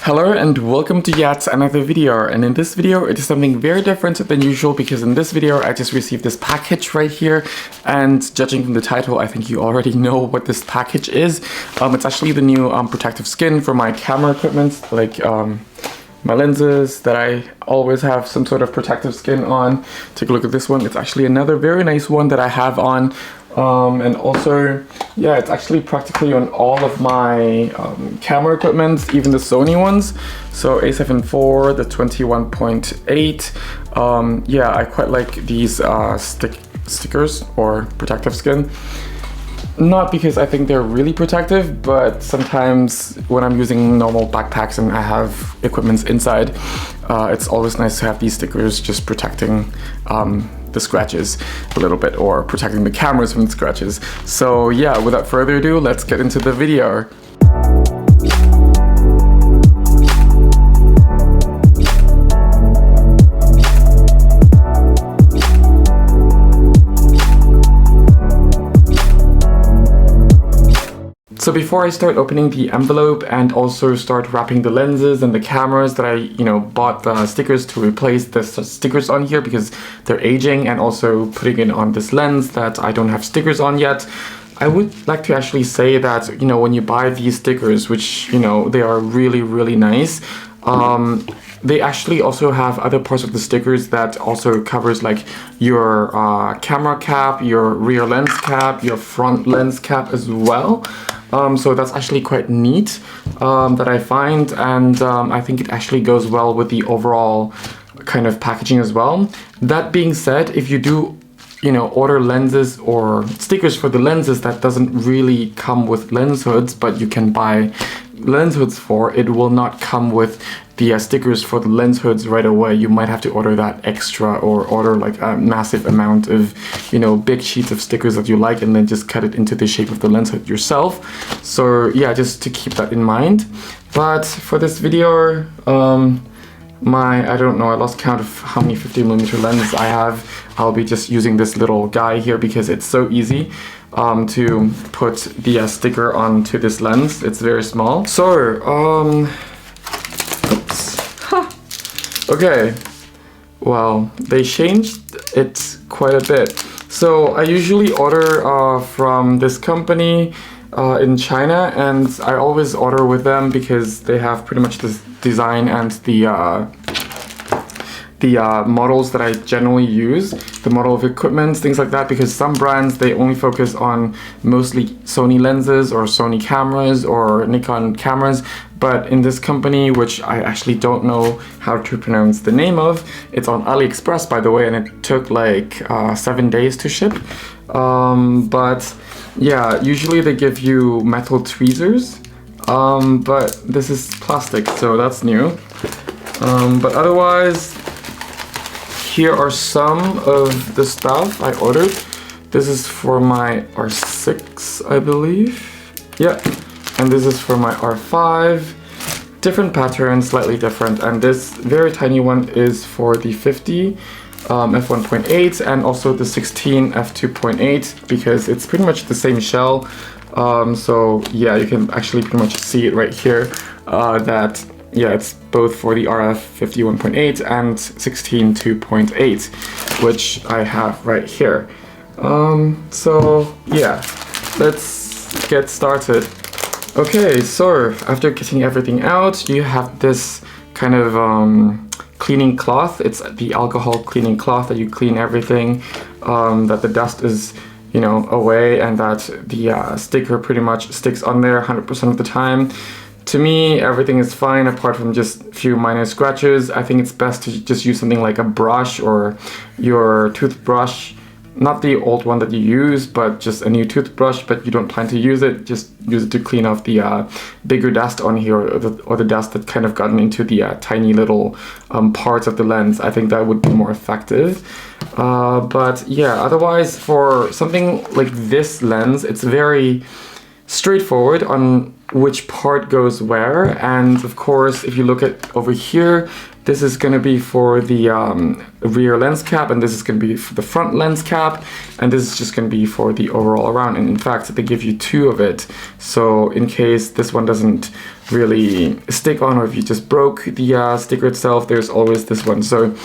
Hello and welcome to yet another video, and in this video it is something very different than usual because in this video I just received this package right here, and judging from the title I think you already know what this package is. It's actually the new protective skin for my camera equipment, like my lenses that I always have some sort of protective skin on. Take a look at this one. It's actually another very nice one that I have on. And also, yeah, it's actually practically on all of my camera equipment, even the Sony ones. So A7 IV, the 21.8. Yeah, I quite like these stickers or protective skin. Not because I think they're really protective, but sometimes when I'm using normal backpacks and I have equipment inside, it's always nice to have these stickers just protecting the scratches a little bit, or protecting the cameras from the scratches. So yeah, without further ado, let's get into the video. So before I start opening the envelope and also start wrapping the lenses and the cameras that I, bought the stickers to replace the stickers on here because they're aging, and also putting it on this lens that I don't have stickers on yet, I would like to actually say that, when you buy these stickers, which, they are really, really nice, they actually also have other parts of the stickers that also covers like your camera cap, your rear lens cap, your front lens cap as well. So that's actually quite neat that I find, and I think it actually goes well with the overall kind of packaging as well. That being said, if you do order lenses or stickers for the lenses that doesn't really come with lens hoods, but you can buy lens hoods for, it will not come with the stickers for the lens hoods right away. You might have to order that extra, or order like a massive amount of big sheets of stickers that you like, and then just cut it into the shape of the lens hood yourself. So yeah, just to keep that in mind. But for this video, I don't know, I lost count of how many 50mm lenses I have. I'll be just using this little guy here because it's so easy to put the sticker onto this lens. It's very small. So, oops. Okay, well, they changed it quite a bit. So I usually order from this company in China, and I always order with them because they have pretty much this design and the models that I generally use, the model of equipment, things like that, because some brands, they only focus on mostly Sony lenses or Sony cameras or Nikon cameras. But in this company, which I actually don't know how to pronounce the name of, it's on AliExpress, by the way, and it took like 7 days to ship. But yeah, usually they give you metal tweezers, but this is plastic, so that's new. But otherwise, here are some of the stuff I ordered. This is for my R6, I believe. Yeah, and this is for my R5. Different patterns, slightly different. And this very tiny one is for the 50 f1.8 and also the 16 f2.8, because it's pretty much the same shell. So yeah, you can actually pretty much see it right here that yeah, it's both for the RF 51.8 and 16 2.8, which I have right here. So yeah, let's get started. Okay, so after getting everything out, you have this kind of cleaning cloth. It's the alcohol cleaning cloth that you clean everything, that the dust is away, and that the sticker pretty much sticks on there 100% of the time. To me, everything is fine apart from just a few minor scratches. I think it's best to just use something like a brush or your toothbrush. Not the old one that you use, but just a new toothbrush, but you don't plan to use it. Just use it to clean off the bigger dust on here, or the dust that kind of gotten into the tiny little parts of the lens. I think that would be more effective. But yeah, otherwise for something like this lens, it's very straightforward on which part goes where. And of course, if you look at over here, this is going to be for the rear lens cap, and this is going to be for the front lens cap, and this is just going to be for the overall around. And in fact, they give you two of it, so in case this one doesn't really stick on, or if you just broke the sticker itself, there's always this one. So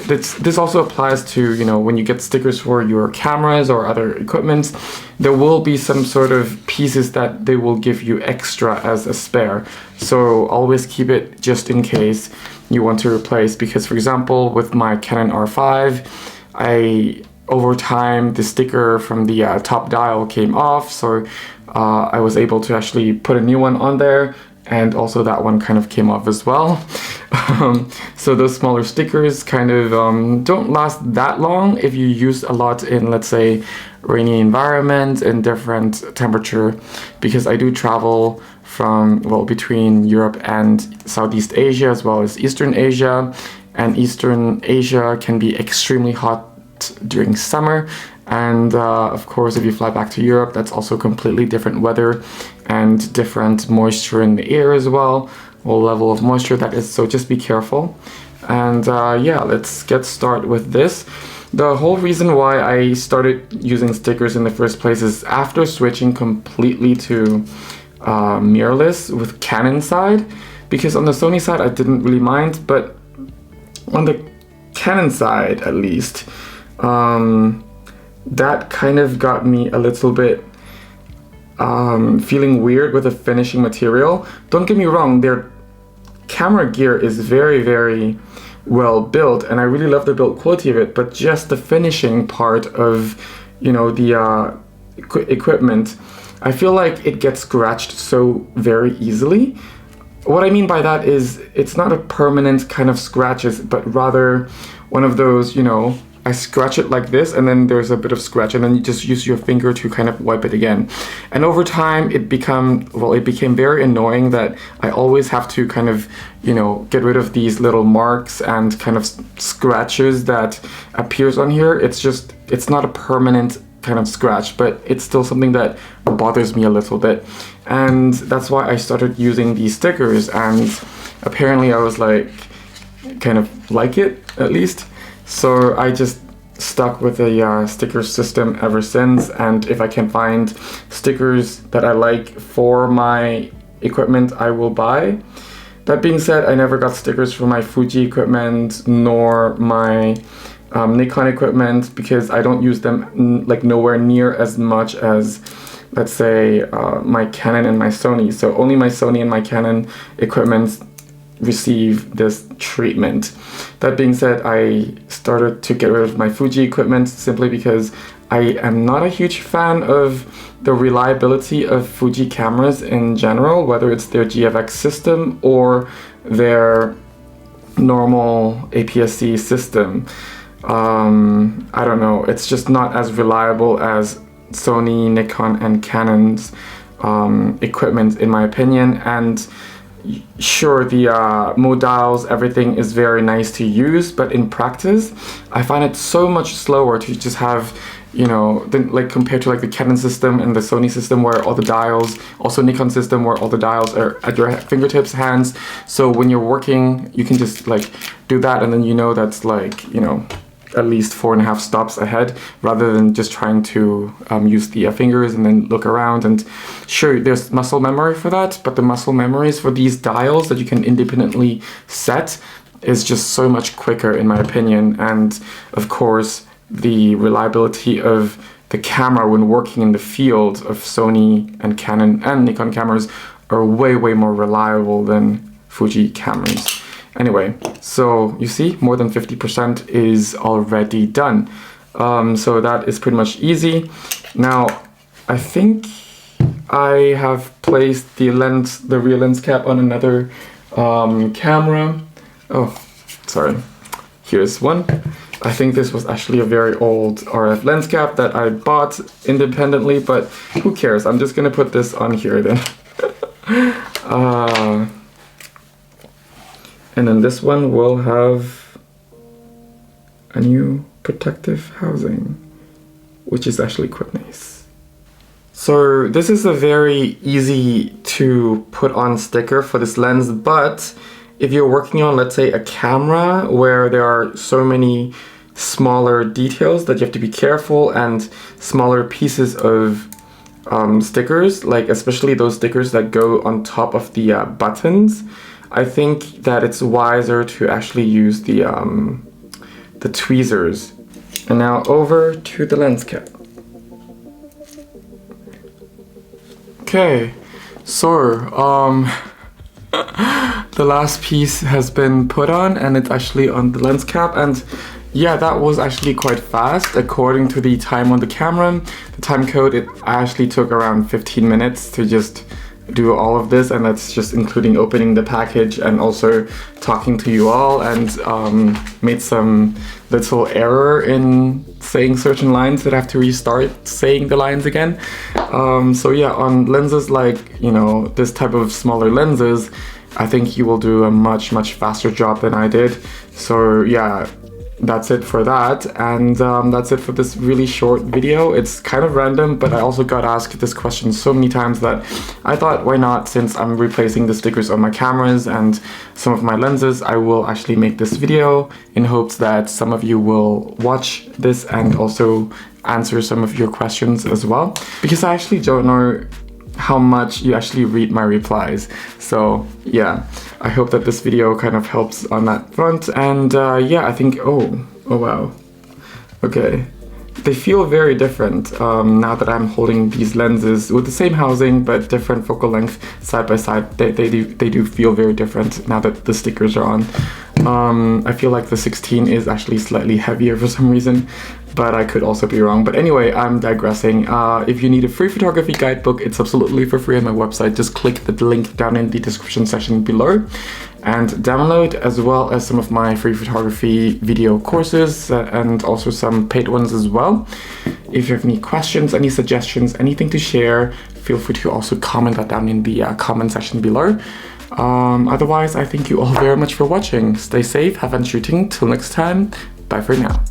this also applies to, you know, when you get stickers for your cameras or other equipment, there will be some sort of pieces that they will give you extra as a spare. So always keep it just in case you want to replace, because for example, with my Canon R5, over time the sticker from the top dial came off, so I was able to actually put a new one on there, and also that one kind of came off as well. So those smaller stickers kind of don't last that long if you use a lot in, let's say, rainy environment and different temperature, because I do travel from, well, between Europe and Southeast Asia as well as Eastern Asia, and Eastern Asia can be extremely hot during summer, and of course if you fly back to Europe, that's also completely different weather and different moisture in the air as well, or level of moisture that is, so just be careful. And yeah, let's get started with this. The whole reason why I started using stickers in the first place is after switching completely to mirrorless with Canon side, because on the Sony side I didn't really mind, but on the Canon side at least, that kind of got me a little bit feeling weird with the finishing material. Don't get me wrong, their camera gear is very, very well built, and I really love the build quality of it, but just the finishing part of, you know, the equipment, I feel like it gets scratched so very easily. What I mean by that is it's not a permanent kind of scratches, but rather one of those, you know, I scratch it like this, and then there's a bit of scratch, and then you just use your finger to kind of wipe it again. And over time, it became very annoying that I always have to kind of, you know, get rid of these little marks and kind of scratches that appears on here. It's not a permanent kind of scratch, but it's still something that bothers me a little bit. And that's why I started using these stickers, and apparently I was like, kind of like it, at least. So I just stuck with the sticker system ever since, and if I can find stickers that I like for my equipment, I will buy. That being said, I never got stickers for my Fuji equipment nor my Nikon equipment, because I don't use them like nowhere near as much as, let's say, my Canon and my Sony. So only my Sony and my Canon equipment receive this treatment. That being said, I started to get rid of my Fuji equipment simply because I am not a huge fan of the reliability of Fuji cameras in general, whether it's their GFX system or their normal APS-C system. I don't know, it's just not as reliable as Sony, Nikon, and Canon's equipment, in my opinion. And sure, the modals, everything is very nice to use, but in practice, I find it so much slower to just have, you know, like compared to like the Canon system and the Sony system where all the dials, also Nikon system where all the dials are at your fingertips, hands. So when you're working, you can just like do that, and then you know that's like, you know, at least 4.5 stops ahead, rather than just trying to use the fingers and then look around. And sure, there's muscle memory for that, but the muscle memories for these dials that you can independently set is just so much quicker, in my opinion. And of course, the reliability of the camera when working in the field of Sony and Canon and Nikon cameras are way, way more reliable than Fuji cameras. Anyway, so you see, more than 50% is already done. So that is pretty much easy. Now, I think I have placed the rear lens cap on another camera. Oh, sorry. Here's one. I think this was actually a very old RF lens cap that I bought independently, but who cares? I'm just gonna put this on here then. And then this one will have a new protective housing, which is actually quite nice. So this is a very easy to put on sticker for this lens, but if you're working on, let's say, a camera where there are so many smaller details that you have to be careful, and smaller pieces of stickers, like especially those stickers that go on top of the buttons, I think that it's wiser to actually use the tweezers. And now over to the lens cap. Okay, so the last piece has been put on, and it's actually on the lens cap, and yeah, that was actually quite fast according to the time on the camera. The time code, it actually took around 15 minutes to just do all of this, and that's just including opening the package and also talking to you all, and made some little error in saying certain lines that I have to restart saying the lines again. So yeah, on lenses like, you know, this type of smaller lenses, I think you will do a much faster job than I did. So yeah, that's it for that, and that's it for this really short video. It's kind of random, but I also got asked this question so many times that I thought, why not, since I'm replacing the stickers on my cameras and some of my lenses, I will actually make this video in hopes that some of you will watch this and also answer some of your questions as well, because I actually don't know how much you actually read my replies. So yeah, I hope that this video kind of helps on that front. And yeah, I think, oh wow, okay, they feel very different now that I'm holding these lenses with the same housing but different focal length side by side. They do feel very different now that the stickers are on. I feel like the 16 is actually slightly heavier for some reason, but I could also be wrong. But anyway, I'm digressing. If you need a free photography guidebook, it's absolutely for free on my website. Just click the link down in the description section below and download, as well as some of my free photography video courses and also some paid ones as well. If you have any questions, any suggestions, anything to share, feel free to also comment that down in the comment section below. Otherwise, I thank you all very much for watching. Stay safe, have fun shooting. Till next time, bye for now.